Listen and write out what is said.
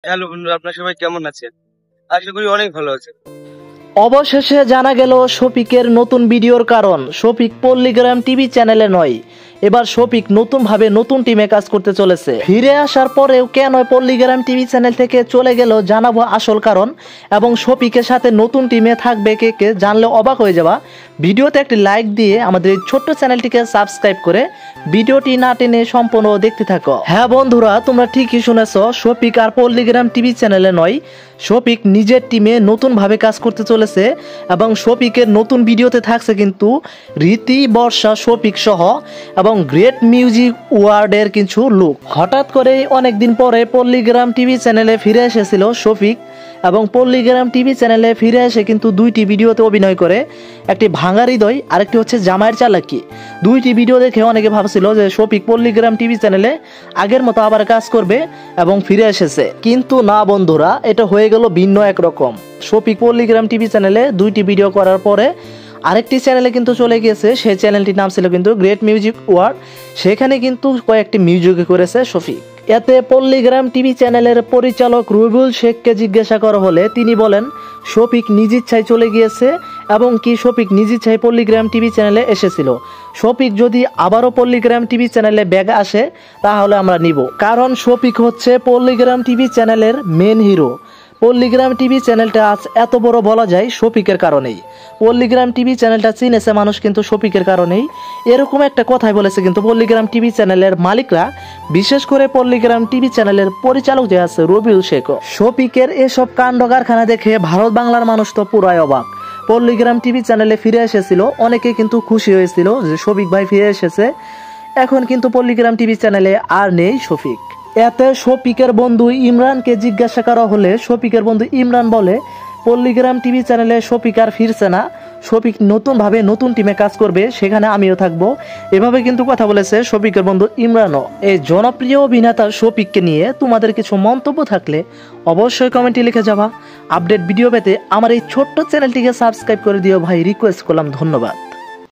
Hello বন্ধুরা, আপনার সবাই কেমন আছেন? আশা করি অনেক ভালো আছেন। অবশেষে জানা গেল শফিকের নতুন ভিডিওর কারণ। শফিক পল্লীগ্রাম টিভি চ্যানেলে নয়, এবার শফিক নতুনভাবে নতুন টিমে কাজ করতে চলেছে। ফিরে আসার পরেও কেন পল্লীগ্রাম টিভি চ্যানেল থেকে চলে গেল জানাবো আসল কারণ, এবং শফিকের সাথে নতুন টিমে থাকবে কে কে জানলে অবাক হয়ে যাবা। ভিডিওতে একটি লাইক দিয়ে আমাদের এই ছোট্ট চ্যানেলটিকে সাবস্ক্রাইব করে ভিডিওটি না টেনে সম্পূর্ণ দেখতে থাকো। হ্যাঁ বন্ধুরা, তোমরা ঠিকই শুনেছ, শফিক আর পল্লীগ্রাম টিভি চ্যানেলে নয়, শফিক নিজের টিমে নতুনভাবে কাজ করতে চলেছে। এবং শফিকের নতুন ভিডিওতে থাকছে কিন্তু রীতি, বর্ষা, শফিক সহ এবং গ্রেট মিউজিক ওয়ার্ডের কিছু লোক। হঠাৎ করে অনেকদিন পরে পল্লীগ্রাম টিভি চ্যানেলে ফিরে এসেছিল শফিক, এবং পল্লীগ্রাম টিভি চ্যানেলে ফিরে এসে কিন্তু দুইটি ভিডিওতে অভিনয় করে, একটি ভাঙা হৃদয় আরেকটি হচ্ছে জামাইয়ের চালাকি। দুইটি ভিডিও দেখে অনেকে ভাবছিল যে শফিক পল্লীগ্রাম টিভি চ্যানেলে আগের মতো আবার কাজ করবে এবং ফিরে এসেছে, কিন্তু না বন্ধুরা, এটা হয়ে গেল ভিন্ন একরকম। শফিক পল্লীগ্রাম টিভি চ্যানেলে দুইটি ভিডিও করার পরে আরেকটি চ্যানেলে কিন্তু চলে গিয়েছে। সেই চ্যানেলটির নাম ছিল কিন্তু গ্রেট মিউজিক ওয়ার্ড। সেখানে কিন্তু কয়েকটি মিউজিক করেছে শফিক। এতে পল্লীগ্রাম টিভি চ্যানেলের পরিচালক রবিউল শেখকে জিজ্ঞাসা করা হলে তিনি বলেন শফিক নিজ ইচ্ছায় চলে গিয়েছে, এবং কি শফিক নিজ ইচ্ছায় পল্লীগ্রাম টিভি চ্যানেলে এসেছিল। শফিক যদি আবারও পল্লীগ্রাম টিভি চ্যানেলে ব্যাগ আসে তাহলে আমরা নিব, কারণ শফিক হচ্ছে পল্লীগ্রাম টিভি চ্যানেলের মেন হিরো। পল্লীগ্রাম টিভি চ্যানেলটা আজ এত বড় বলা যায় শফিকের কারণেই। পল্লীগ্রাম টিভি চ্যানেলটা চিনেছে মানুষ কিন্তু শফিকের কারণেই। এরকম একটা কথাই বলেছে কিন্তু পল্লীগ্রাম টিভি চ্যানেলের মালিকরা, বিশেষ করে পল্লীগ্রাম টিভি চ্যানেলের পরিচালক যে আছে রবিউল শেখ। শফিকের এসব কাণ্ড কারখানা দেখে ভারত বাংলার মানুষ তো পুরাই অবাক। পল্লীগ্রাম টিভি চ্যানেলে ফিরে এসেছিল, অনেকে কিন্তু খুশি হয়েছিল যে শফিক ভাই ফিরে এসেছে। এখন কিন্তু পল্লীগ্রাম টিভি চ্যানেলে আর নেই শফিক। এতে শফিকের বন্ধু ইমরানকে জিজ্ঞাসা করা হলে শফিকের বন্ধু ইমরান বলে পল্লীগ্রাম টিভি চ্যানেলে শফিক আর ফিরছে না, শফিক নতুনভাবে নতুন টিমে কাজ করবে, সেখানে আমিও থাকবো। এভাবে কিন্তু কথা বলেছে শফিকের বন্ধু ইমরানও। এই জনপ্রিয় অভিনেতা শফিককে নিয়ে তোমাদের কিছু মন্তব্য থাকলে অবশ্যই কমেন্টে লিখে যাবা। আপডেট ভিডিও পেতে আমার এই ছোট্ট চ্যানেলটিকে সাবস্ক্রাইব করে দিও ভাই, রিকোয়েস্ট করলাম। ধন্যবাদ।